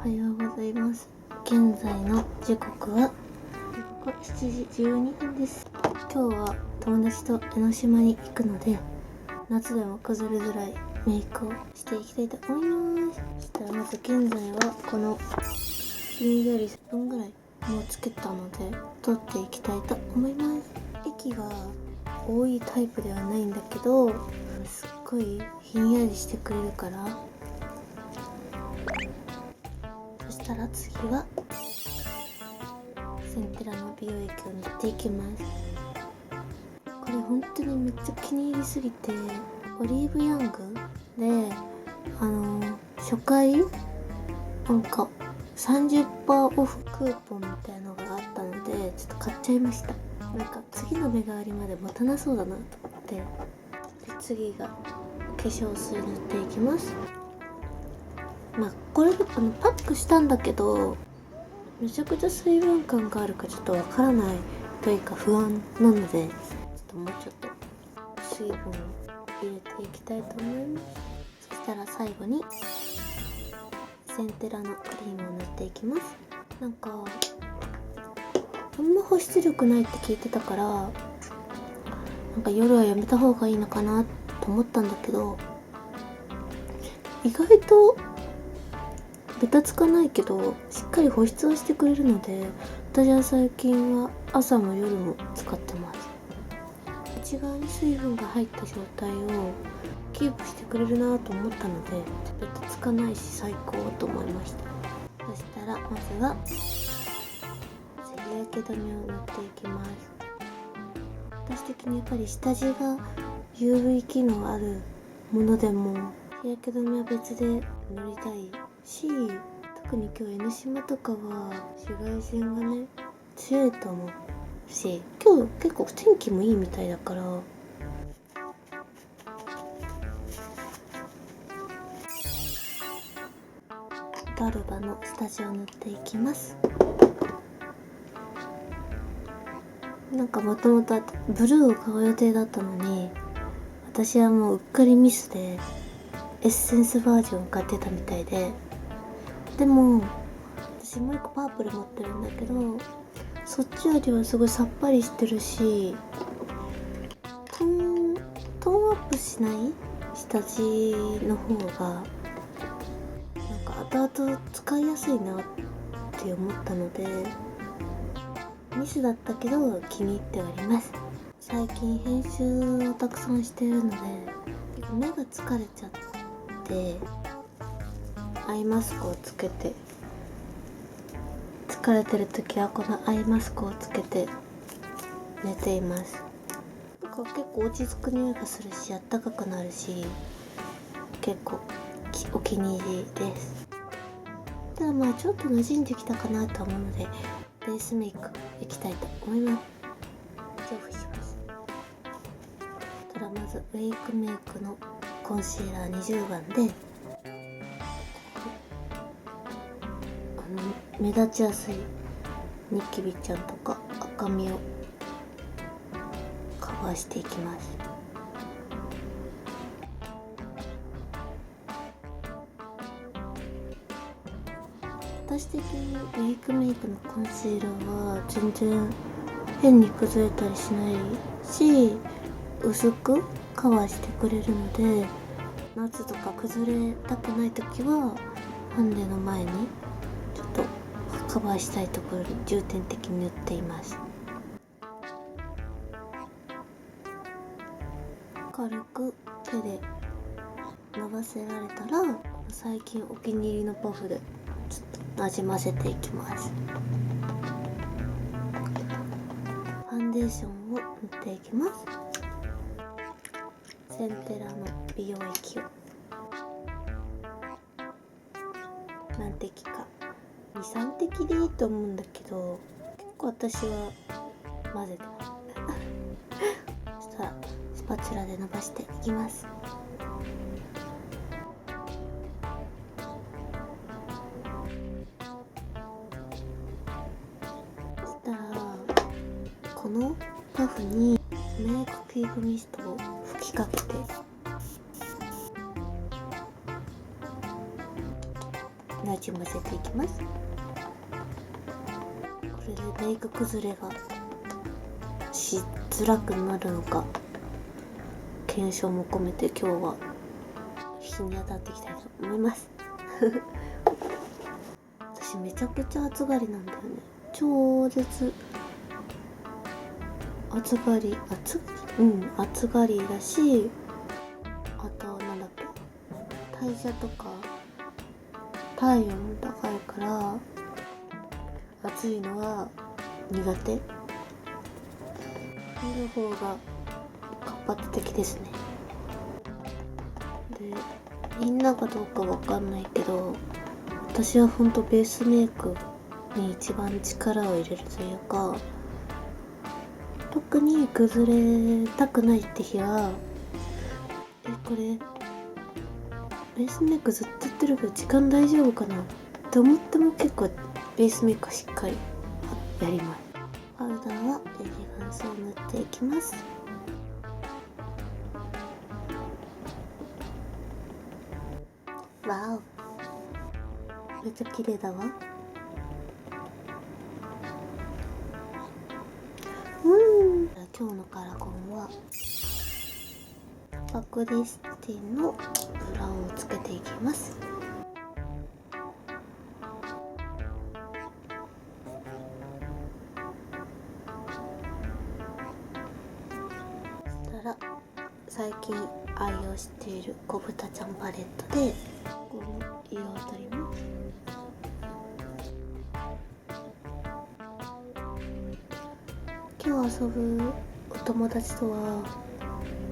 はようございます。現在の時刻は7時12分です。今日は友達と江ノ島に行くので、夏でも崩れづらいメイクをしていきたいと思います。そしたらまず現在はこのひんやり10分ぐらいもうつけたので取っていきたいと思います。液が多いタイプではないんだけど、すっごいひんやりしてくれるから。そしたら次はセンテラの美容液を塗っていきます。これ本当にめっちゃ気に入りすぎて、オリーブヤングで初回なんか 30% オフクーポンみたいのがあったのでちょっと買っちゃいました。なんか次の目代わりまで持たなそうだなと思って。で次が化粧水塗っていきます。これパックしたんだけどめちゃくちゃ水分感があるかちょっとわからないというか不安なので、ちょっともうちょっと水分を入れていきたいと思います。そしたら最後にセンテラのクリームを塗っていきます。なんかあんま保湿力ないって聞いてたから、なんか夜はやめた方がいいのかなと思ったんだけど、意外とベタつかないけどしっかり保湿をしてくれるので、私は最近は朝も夜も使ってます。内側に水分が入った状態をキープしてくれるなと思ったので、ベタつかないし最高と思いました。そしたらまずは日焼け止めを塗っていきます。私的にやっぱり下地が UV 機能あるものでも日焼け止めは別で塗りたいし、特に今日江ノ島とかは紫外線がね強いと思うし、今日結構天気もいいみたいだから、ダルバの下地を塗っていきます。なんかもともとブルーを買う予定だったのに、私はもううっかりミスでエッセンスバージョンを買ってたみたいで、でも私もう一個パープル持ってるんだけど、そっちよりはすごいさっぱりしてるし、トーンアップしない下地の方がなんか後々使いやすいなって思ったので、ミスだったけど気に入っております。最近編集をたくさんしてるので目が疲れちゃってアイマスクをつけて、疲れてる時はこのアイマスクをつけて寝ています。なんか結構落ち着く匂いがするし、あったかくなるし、結構お気に入りです。ただちょっと馴染んできたかなと思うのでベースメイクいきたいと思います。重複します。ただまずウェイクメイクのコンシーラー20番で目立ちやすいニキビちゃんとか赤みをカバーしていきます。私的にウェイクメイクのコンシーラーは全然変に崩れたりしないし、薄くカバーしてくれるので、夏とか崩れたくない時はハンデの前にちょっとカバーしたいところに重点的に塗っています。軽く手で伸ばせられたら最近お気に入りのパフでちょっとなじませていきます。ファンデーションを塗っていきます。センテラの美容液を何滴か 2,3 滴でいいと思うんだけど、結構私は混ぜてますそしたらスパチュラで伸ばしていきます。そしたらこのパフにメイクキープミストを吹きかけてなじませていきます。これでメイク崩れがしづらくなるのか検証も込めて今日は日に当たっていきたいと思います私めちゃくちゃ暑がりなんだよね。超絶暑がりだし、あとなんだっけ、代謝とか体温も高いから暑いのは苦手。見る方が活発的ですね。で、みんながどうかわかんないけど、私はほんとベースメイクに一番力を入れるというか、特に崩れたくないって日はこれベースメイクずっとやってるけど時間大丈夫かなって思っても結構ベースメイクはしっかりやります。パウダーはエレガンスを塗っていきます。わお、めっちゃ綺麗だわ。今日のカラコンはパクリスティのブラウンをつけていきます。そしたら最近愛用している小豚ちゃんパレットでこの色を取ります。今日遊ぶお友達とは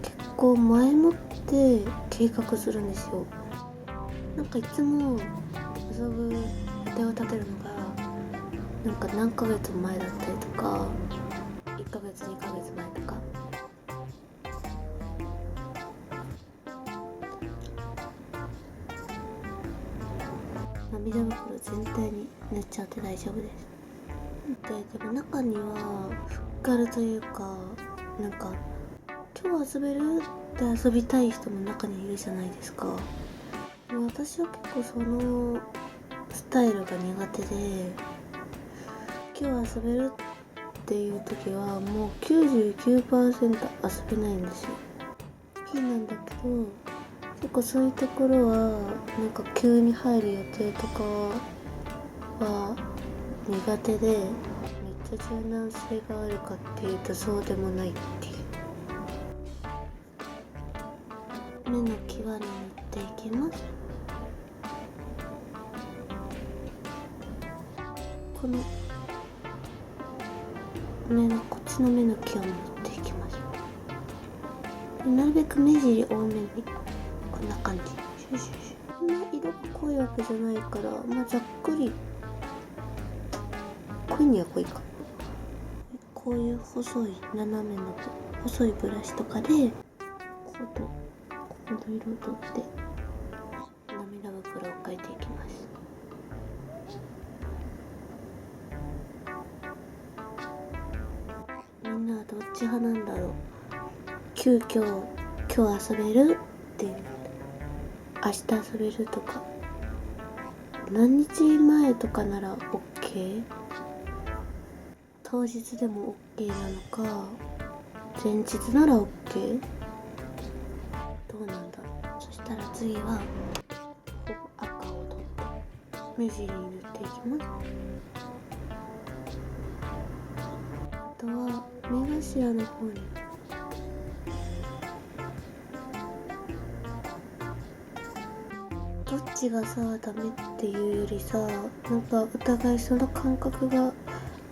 結構前もって計画するんですよ。なんかいつも遊ぶ予定を立てるのがなんか何ヶ月前だったりとか1ヶ月2ヶ月前とか、涙袋全体に塗っちゃって大丈夫です。でも中にはふっかるというか、なんか今日遊べるって遊びたい人も中にいるじゃないですか。私は結構そのスタイルが苦手で、今日遊べるっていう時はもう 99% 遊べないんですよ。好きなんだけど結構そういうところはなんか急に入る予定とかは苦手で、めっちゃ柔軟性があるかっていうとそうでもないっていう。目の際に塗っていきます。このこっちの目の際に塗っていきます。なるべく目尻多めにこんな感じ。こんな色が濃いわけじゃないから、ざっくり濃いには濃いか。こういう細い斜めの細いブラシとかでここの色を取って涙袋を描いていきます。みんなはどっち派なんだろう。今日遊べるっていう、明日遊べるとか何日前とかなら OK、 当日でも OK なのか前日なら OK、 どうなんだろう。そしたら次は赤を取って目尻に塗っていきます。あとは目頭の方にどっちがさダメっていうよりさ、なんかお互いその感覚が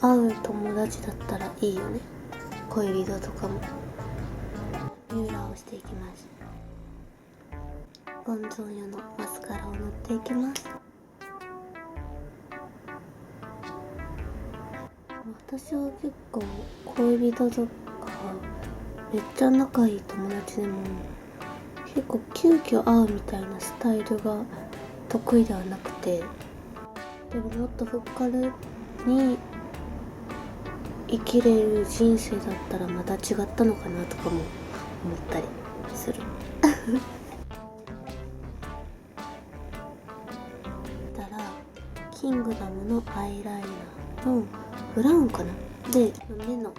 合う友達だったらいいよね。恋人とかも。ミューラーをしていきます。ゴンゾンヨのマスカラを塗っていきます。私は結構恋人とかめっちゃ仲いい友達でも結構急遽会うみたいなスタイルが得意ではなくて、でももっとフッカルに生きれる人生だったらまた違ったのかなとかも思ったりするだからキングダムのアイライナーのブラウンかなで、目の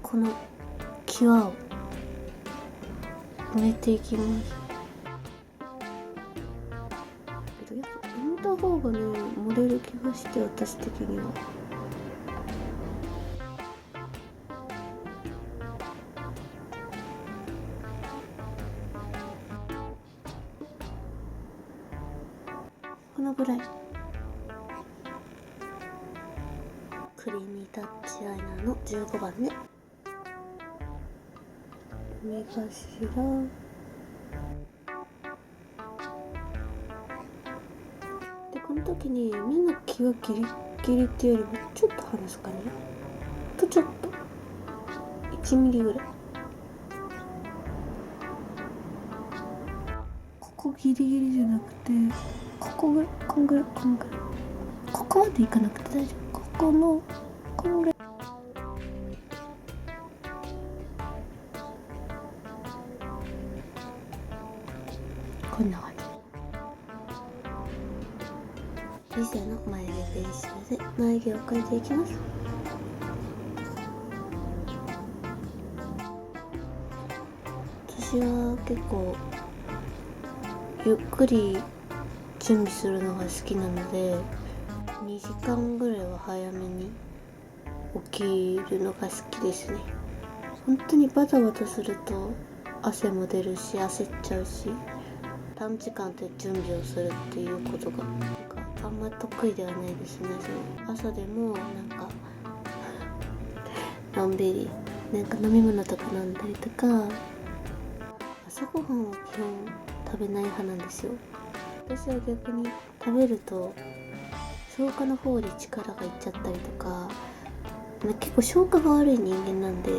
この際を埋めていきます。けどやっぱ埋めた方がね漏れる気がして、私的には。このぐらい。クリーミータッチアイライナーの15番ね。目頭で、この時に目の際ギリギリっていうよりもちょっと離すかね。ちょっと1ミリぐらい。ここギリギリじゃなくて、ここぐらい、こんぐらい、ここまでいかなくて大丈夫。ここのこんぐらい。こんな感じ。リセの眉毛ペンシルで眉毛を描いていきます。私は結構ゆっくり準備するのが好きなので、2時間ぐらいは早めに起きるのが好きですね。本当にバタバタすると汗も出るし焦っちゃうし、短時間で準備をするっていうことがあんま得意ではないですね。朝でものんびり飲み物とか飲んだりとか、朝ごはんは基本食べない派なんですよ。私は逆に食べると消化の方に力がいっちゃったりとか、結構消化が悪い人間なんで、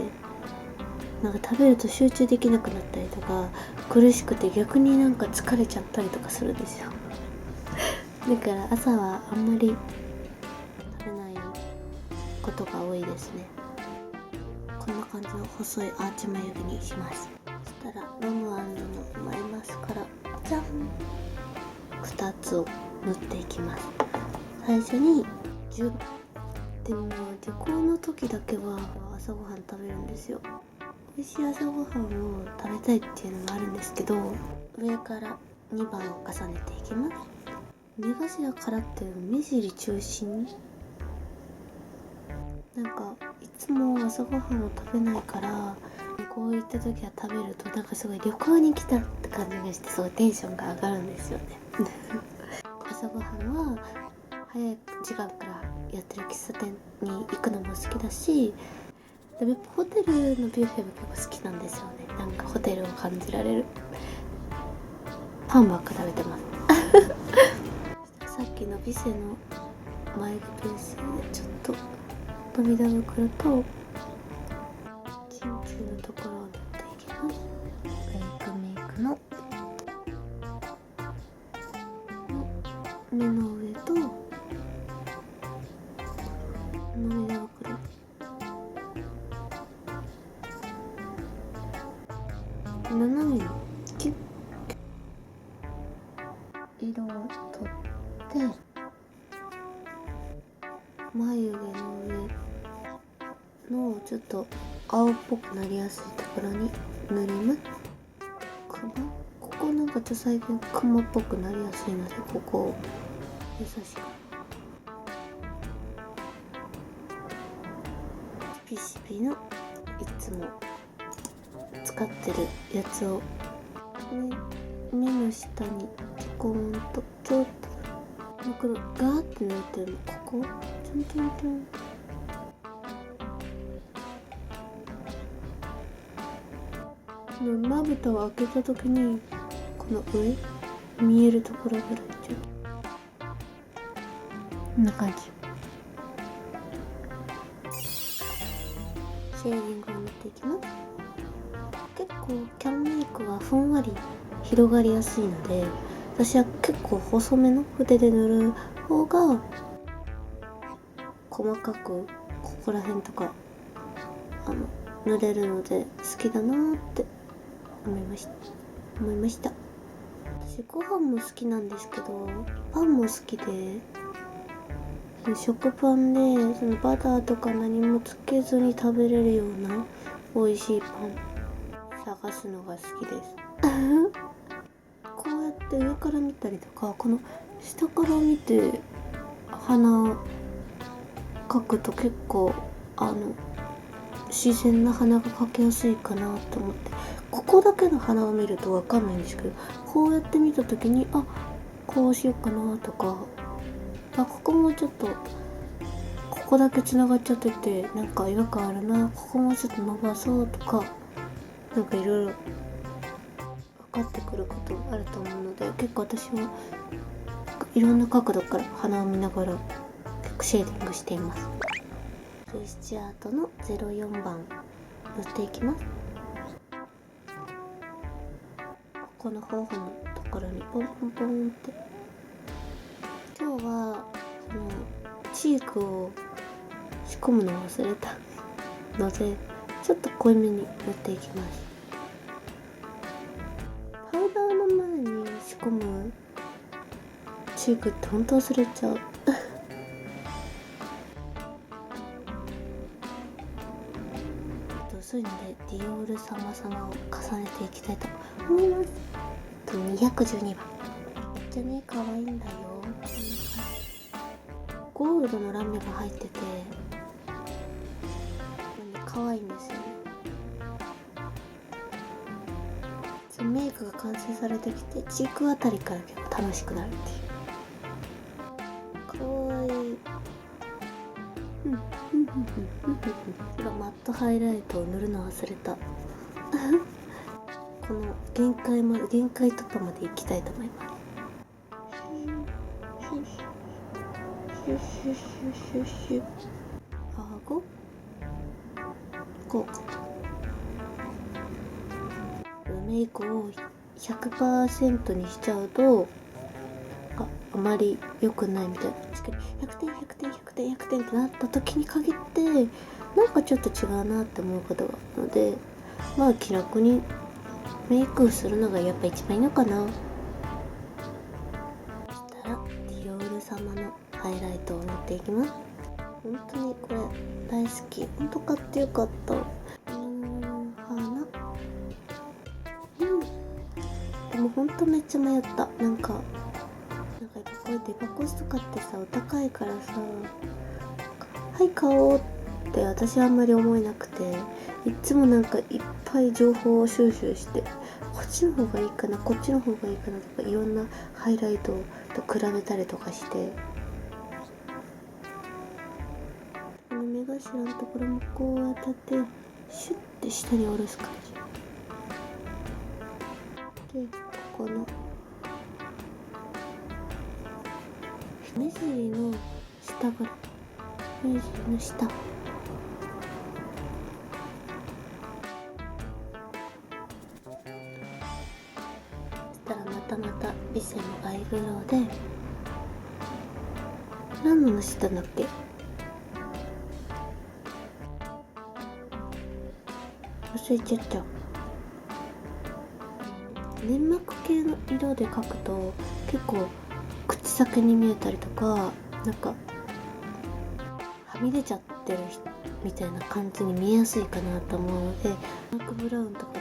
食べると集中できなくなったりとか、苦しくて逆に疲れちゃったりとかするんですよ。だから朝はあんまり食べないことが多いですね。こんな感じの細いアーチ眉毛にします。そしたらロム&のマイマスカラ、じゃん、2つを塗っていきます。最初にでも旅行の時だけは朝ごはん食べるんですよ。美味しい朝ごはんを食べたいっていうのもあるんですけど、上から2番を重ねていきます。目頭からって目尻中心に、いつも朝ごはんを食べないから、こういった時は食べるとすごい旅行に来たって感じがして、すごいテンションが上がるんですよね。朝ごはんは早い時間からやってる喫茶店に行くのも好きだし、でもやっぱホテルのビュッフェも結構好きなんですよね。ホテルを感じられる。パンばっか食べてます。さっきのビセの眉毛ペンシルでちょっと涙袋とチンチンのところを塗っていきます。メイクの目の上と涙袋、斜めにキュッ色を取って、眉毛の上のちょっと青っぽくなりやすいところに塗ります。ここちょっと最近クマっぽくなりやすいので、ここを優しくピシピのいつも使ってるやつを、目の下にちょこんとちょっとガーって塗ってるの、ここちょんちょんちょん。まぶたを開けた時にこの上見えるところぐらい、ちょっとこんな感じ。シェーディングを塗っていきます。結構キャンメイクはふんわり広がりやすいので、私は結構細めの筆で塗る方が細かくここら辺とか塗れるので好きだなーって思いました。私ご飯も好きなんですけど、パンも好きで、食パンでそのバターとか何もつけずに食べれるような美味しいパン探すのが好きですこうやって上から見たりとか、この下から見て鼻を描くと結構自然な鼻が描きやすいかなと思って、ここだけの鼻を見ると分かんないんですけど、こうやって見た時にこうしようかなとか、ここもちょっとここだけつながっちゃっててなんか違和感あるな、ここもちょっと伸ばそうとか、なんかいろいろ分かってくることあると思うので、結構私はいろんな角度から鼻を見ながら結構シェーディングしています。クリスチアートの04番塗っていきます。この頬のところにポンポンポンって、今日はそのチークを仕込むのを忘れたのでちょっと濃いめに塗っていきます。パウダーの前に仕込むチークって本当忘れちゃう薄いのでディオール様々を重ねていきたいと思います。212番めっちゃね可愛いんだよ。ゴールドのラメが入ってて可愛いんですよね。メイクが完成されてきてチークあたりから結構楽しくなるっていう。かわいい。今マットハイライトを塗るの忘れたこの限界突破まで行きたいと思います。顎こうメイクを 100% にしちゃうとあまり良くないみたいな。確かに100点100点100点100点ってなった時に限ってなんかちょっと違うなって思うことがあるので、気楽にメイクするのがやっぱ一番いいのかな。そしたらディオール様のハイライトを塗っていきます。本当にこれ大好き。本当買ってよかった。花でも本当めっちゃ迷った。なんかやっぱこうやってデパコスとかってさお高いからさ、はい買おうって私はあんまり思えなくて、いつもなんかいっぱい情報を収集してこっちの方がいいかなこっちの方がいいかなとかいろんなハイライトと比べたりとかして、この目頭のところもこう当たってシュッて下に下ろす感じで、ここの目尻の下ぐらい、目尻の下またビセのアイブロウで何の下だっけ、忘れちゃった。粘膜系の色で描くと結構口先に見えたりとか、なんかはみ出ちゃってるみたいな感じに見えやすいかなと思うので、ダークブラウンとかで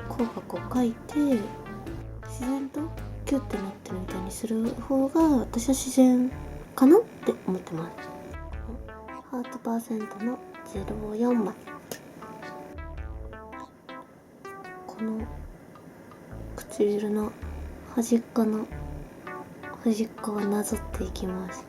こう描いて自然とキュッてなってるみたいにする方が私は自然かなって思ってます。ハートパーセントの04枚、この唇の端っこをなぞっていきます。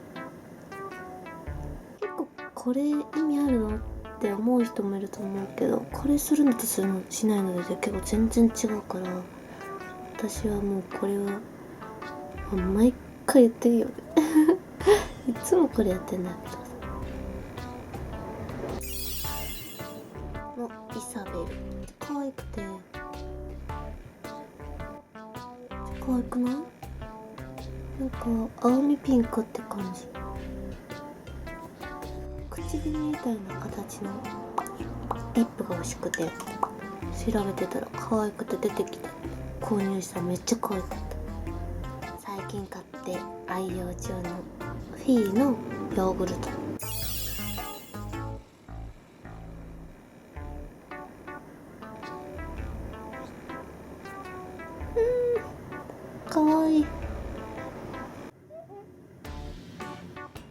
結構これ意味あるのって思う人もいると思うけど、これするのとしないので結構全然違うから、私はもうこれは毎回言ってるよねいつもこれやってんだけどさ。のイサベル可愛くて可愛くない？なんか青みピンクって感じ。唇みたいな形のリップが欲しくて調べてたら可愛くて出てきた。購入したらめっちゃ可愛かった。最近買って愛用中のフフィーのヨーグルト。かわいい。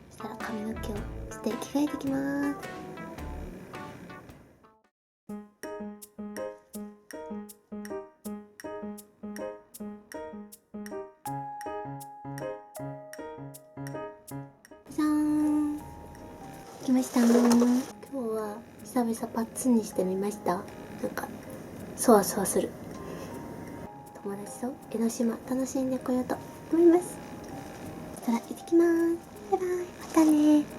そしたら髪の毛をして着替えてきます。じゃーん、来ましたー。今日は久々パッツンにしてみました。なんかそわそわする。友達と江ノ島楽しんでこようと思います。そしたら行ってきます。バイバイ、またね。